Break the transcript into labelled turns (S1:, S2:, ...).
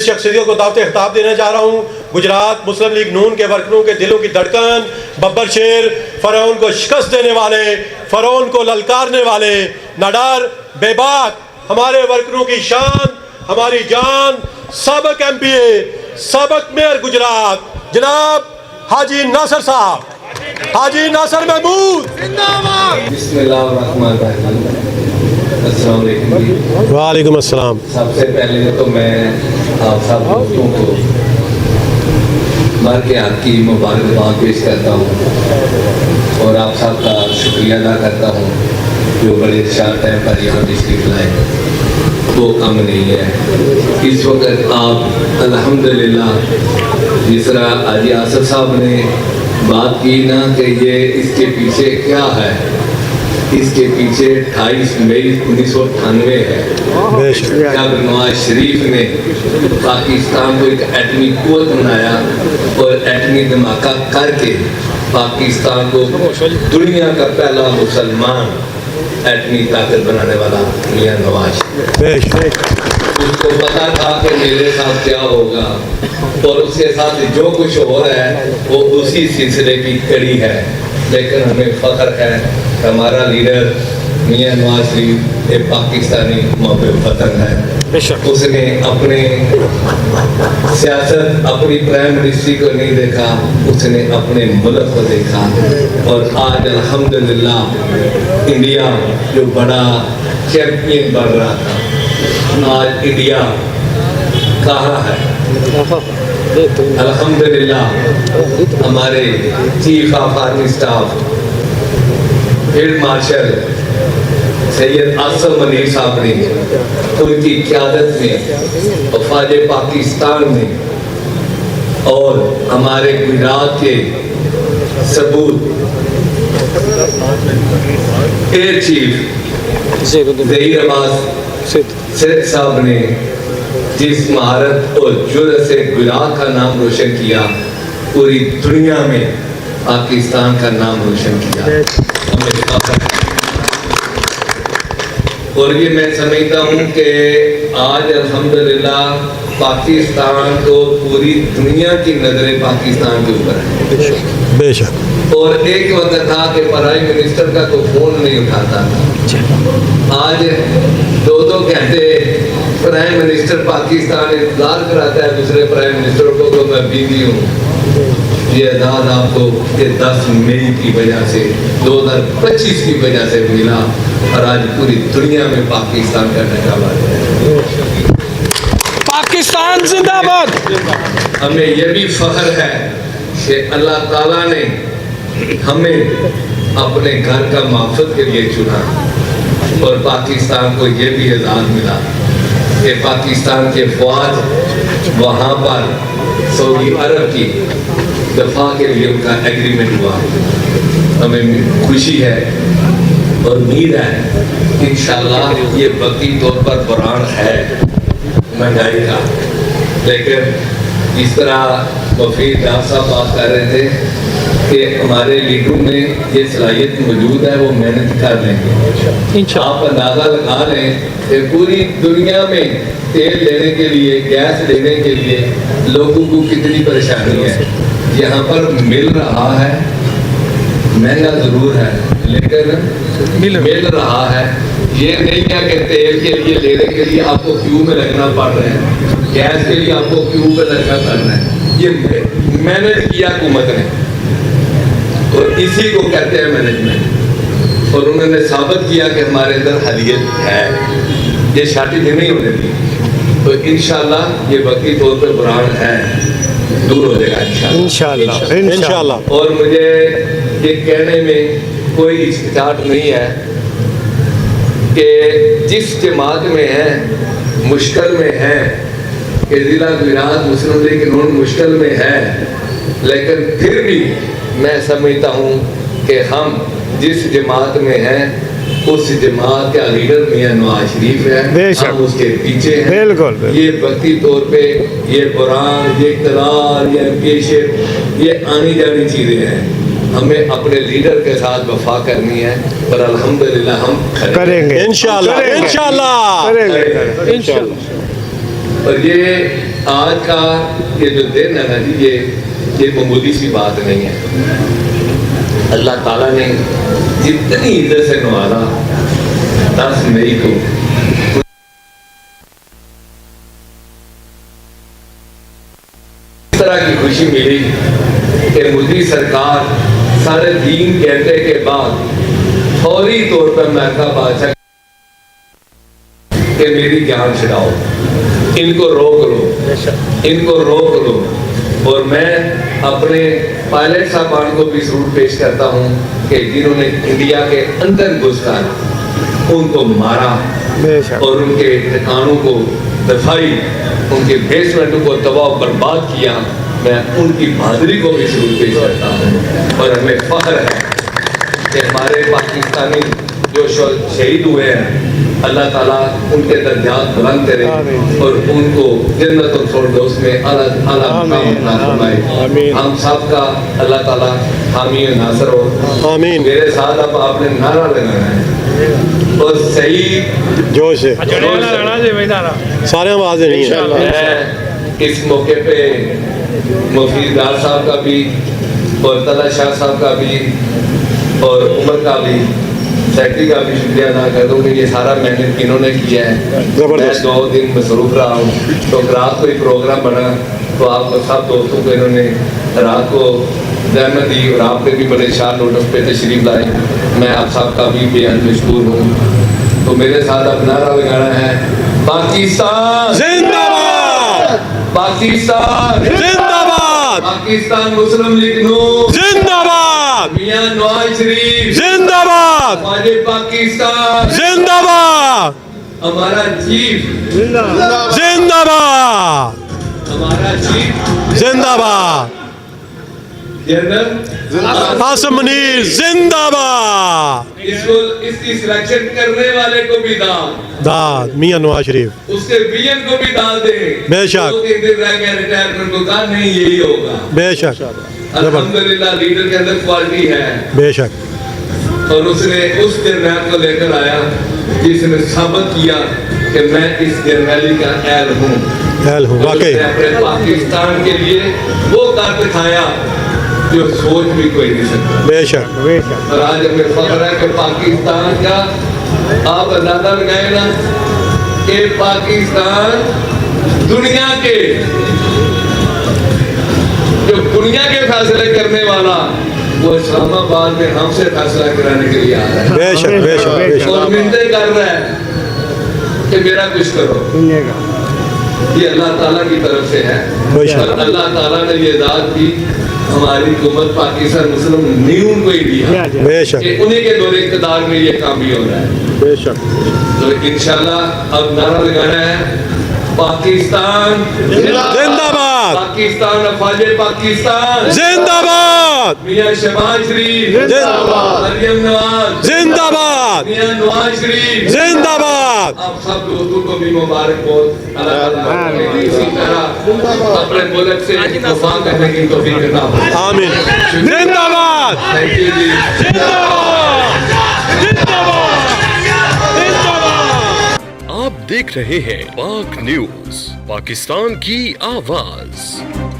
S1: شخصیتوں کو دعوت خطاب دینا چاہ رہا ہوں۔ گجرات مسلم لیگ نون کے ورکروں کے دلوں کی دھڑکن، ببر شیر، فرعون کو شکست دینے والے، فرعون کو للکارنے والے، نہ ڈر بے باک ہمارے ورکروں کی شان، ہماری جان، سابق ایم پی اے، سابق میئر گجرات جناب حاجی ناصر صاحب، حاجی ناصر محمود۔
S2: بسم اللہ الرحمن الرحیم۔ السلام علیکم۔
S1: وعلیکم السلام۔
S2: سب سے پہلے تو میں آپ سب دوستوں کو مر کے آپ کی مبارکباد پیش کرتا ہوں اور آپ سب کا شکریہ ادا کرتا ہوں جو بڑے شارٹ ٹائم پر یہاں تشریف لائے، وہ کم نہیں ہے۔ اس وقت آپ الحمدللہ جس طرح حاجی آصف صاحب نے بات کی نا کہ یہ اس کے پیچھے کیا ہے، اس کے پیچھے 28 مئی 1998 ہے جب نواز شریف نے پاکستان کو ایک ایٹمی قوت بنایا اور ایٹمی دھماکہ کر کے پاکستان کو دنیا کا پہلا مسلمان ایٹمی طاقت بنانے والا میاں نواز شریف۔ اس کو پتا تھا کہ میرے ساتھ کیا ہوگا اور اس کے ساتھ جو کچھ ہو رہا ہے وہ اسی سلسلے کی کڑی ہے، لیکن ہمیں فخر ہے کہ ہمارا لیڈر میاں نواز شریف ایک پاکستانی محب وطن ہے۔ اس نے اپنے سیاست اپنی پرائم منسٹری کو نہیں دیکھا، اس نے اپنے ملک کو دیکھا، اور آج الحمدللہ انڈیا جو بڑا چیمپئن بن رہا تھا، آج انڈیا کہاں ہے؟ الحمدللہ ہمارے chief of army staff field marshal Syed Asif Munir صاحب نے ان کی قیادت میں افواج پاکستان میں اور ہمارے گجرات کے ثبوت ایئر چیف ظہیر عباس سید صاحب نے جس مہارت اور جرأت سے گجرات کا نام روشن کیا، پوری دنیا میں پاکستان کا نام روشن کیا۔ اور یہ میں سمجھتا ہوں کہ آج الحمدللہ پاکستان کو پوری دنیا کی نظریں پاکستان کے اوپر ہیں۔
S1: بے شک۔
S2: اور ایک وقت تھا کہ پرائم منسٹر کا کوئی فون نہیں اٹھاتا تھا، آج 2 گھنٹے پرائم منسٹر پاکستان انتظار کراتا ہے دوسرے پرائم منسٹر کو کہ میں بیوی ہوں۔ یہ اعزاز آپ کو 10 مئی کی وجہ سے 2025 کی وجہ سے ملا، اور آج پوری دنیا میں پاکستان کا نقابہ ہے۔
S3: پاکستان زندہ باد۔
S2: ہمیں یہ بھی فخر ہے کہ اللہ تعالیٰ نے ہمیں اپنے گھر کا محافظ کے لیے چنا، اور پاکستان کو یہ بھی اعزاز ملا کہ پاکستان کے فوج وہاں پر سعودی عرب کی دفاع کے لیے ان کا ایگریمنٹ ہوا۔ ہمیں خوشی ہے اور امید ہے انشاءاللہ یہ وقتی طور پر بحران ہے مہنگائی کا، لیکن اس طرح مفید ڈاکٹر صاحب بات کر رہے تھے کہ ہمارے لیڈروں میں یہ صلاحیت موجود ہے، وہ محنت کر لیں گے۔ آپ اندازہ لگا لیں کہ پوری دنیا میں تیل لینے کے لیے، گیس لینے کے لیے لوگوں کو کتنی پریشانی ہے۔ یہاں پر مل رہا ہے، مہنگا ضرور ہے لیکن مل رہا ہے۔ یہ نہیں ہے کہ تیل کے لیے لینے کے لیے آپ کو کیو میں لگنا پڑ رہا ہے، گیس کے لیے آپ کو کیو میں لگنا پڑ رہا ہے۔ یہ مینج کیا حکومت نے، اور اسی کو کہتے ہیں مینجمنٹ، اور انہوں نے ثابت کیا کہ ہمارے اندر حلیت ہے، یہ شارٹیج نہیں ہونے دی۔ تو انشاءاللہ یہ وقتی طور پہ بحران ہے، دور ہو جائے گا انشاءاللہ۔ اور مجھے یہ کہنے میں کوئی ہچکچاہٹ نہیں ہے کہ جس جماعت میں ہے، مشکل میں ہے، کہ ضلع گجرات مسلم لیگ نون مشکل میں ہے، لیکن پھر بھی میں سمجھتا ہوں کہ ہم جس جماعت میں ہیں اس جماعت کا لیڈر میاں نواز شریف ہے، ہم اس کے پیچھے ہیں۔ یہ وقتی طور پہ یہ بحران، یہ اقتدار، یہ امپیشن، یہ آنی جانی چیزیں ہیں، ہمیں اپنے لیڈر کے ساتھ وفا کرنی ہے، اور الحمدللہ ہم کریں گے انشاءاللہ۔ اور یہ آج کا یہ جو دن ہے نا جی یہ معمولی سی بات نہیں ہے. اللہ تعالیٰ نے جتنی عزت سے نوالا 10 مئی کو اس طرح کی خوشی ملی کہ مودی سرکار سارے 3 گھنٹے کے بعد فوری طور پر میں کہا بادشاہ کہ میری جان چھڑاؤ, ان کو روک لو, ان کو روک لو. اور میں اپنے پائلٹ صاحبان کو بھی ضرور پیش کرتا ہوں کہ جنہوں نے انڈیا کے اندر گھس کر ان کو مارا اور ان کے ٹھکانوں کو دفاعی, ان کے بیسمنٹوں کو تباہ و برباد کیا, میں ان کی بہادری کو بھی ضرور پیش کرتا ہوں. اور ہمیں فخر ہے کہ ہمارے پاکستانی جو شہید ہوئے ہیں اللہ تعالیٰ ان کے درجات بلند کرے اور ان کو جنت الفردوس میں اعلیٰ مقام عطا فرمائے. ہم سب کا اللہ تعالیٰ حامی و ناصر ہو.
S1: آمین.
S2: میرے ساتھ اب آپ نے نعرہ لگانا ہے اور صحیح
S1: جوش ہے, سارے آواز نہیں ہے.
S2: میں اس موقع پہ مفید ڈار صاحب کا بھی اور طلعت شاہ صاحب کا بھی اور عمر کا بھی سیکٹری کا بھی شکریہ ادا کر دوں کہ یہ سارا محنت انہوں نے کیا ہے. میں 2 دن مصروف رہا ہوں تو رات کو ہی پروگرام بنا تو آپ کو سب دوستوں کو انہوں نے رات کو زحمت دی اور آپ نے بھی بڑے شان نوٹس پہ تشریف لائے. میں آپ سب کا بھی بے حد مشکور ہوں. تو میرے ساتھ اب نعرہ لگانا ہے پاکستان
S1: زندہ باد,
S2: پاکستان
S1: زندہ باد,
S2: پاکستان مسلم لیگ نون
S1: زندہ باد,
S2: میاں نواز شریف
S1: زندہ باد,
S2: ہمارے پاکستان
S1: زندہ باد,
S2: ہمارا چیف
S1: زندہ باد,
S2: ہمارا چیف
S1: زندہ باد,
S2: جنرل
S1: قاسم منیر زندہ باد,
S2: اس کی سلیکشن کرنے والے کو بھی داد,
S1: داد میاں نواز شریف,
S2: اس کے ویژن کو بھی داد دیں.
S1: بے شک.
S2: 2 دن رہ گئے ریٹائرمنٹ کو, کہا نہیں یہی ہوگا.
S1: بے شک,
S2: الحمدللہ لیڈر کے اندر کوالٹی ہے
S1: بے شک,
S2: اور اس نے اس جرنیل کو لے کر آیا جس نے ثابت کیا کہ میں اس جرنیلی کا اہل ہوں.
S1: اہل ہوں واقعی.
S2: اس نے اپنے پاکستان کے لیے وہ کر دکھایا جو سوچ بھی کوئی نہیں سکتا.
S1: بے شک,
S2: اور آج ہمیں فخر ہے کہ پاکستان کا آپ اندازہ لگائیں نا کہ پاکستان دنیا کے جو دنیا کے فیصلے کرنے والا وہ اسلام آباد میں ہم سے فیصلہ کرانے کے لیے آ رہا ہے.
S1: بے شک, بے شک, بے شک,
S2: اور منتیں کر رہا ہے کہ میرا کچھ کرو. یہ اللہ تعالیٰ کی طرف سے ہے. اور اللہ تعالیٰ نے یہ ذات دی ہماری حکومت پاکستان مسلم نیون کو ہی دیا
S1: بے شک,
S2: کہ انہیں کے دور اقتدار میں یہ کام بھی ہو رہا ہے.
S1: بے شک.
S2: تو انشاءاللہ اب نعرہ لگانا ہے پاکستان
S1: زندہ باد,
S2: پاکستان, افواج پاکستان
S1: زندہ باد,
S2: میاں شہباز شریف
S1: زندہ باد,
S2: مریم نواز
S1: زندہ باد,
S2: میاں نواز شریف
S1: زندہ باد.
S2: آپ سب دوستوں کو بھی مبارک ہو. اللہ تعالیٰ اسی طرح اپنے ملک سے دفاع کرنے کی توفیق عطا فرمائے.
S1: آمین. زندہ باد,
S2: تھینک یو جی.
S1: زندہ باد, زندہ باد, زندہ باد.
S4: آپ دیکھ رہے ہیں پاک نیوز, پاکستان کی آواز.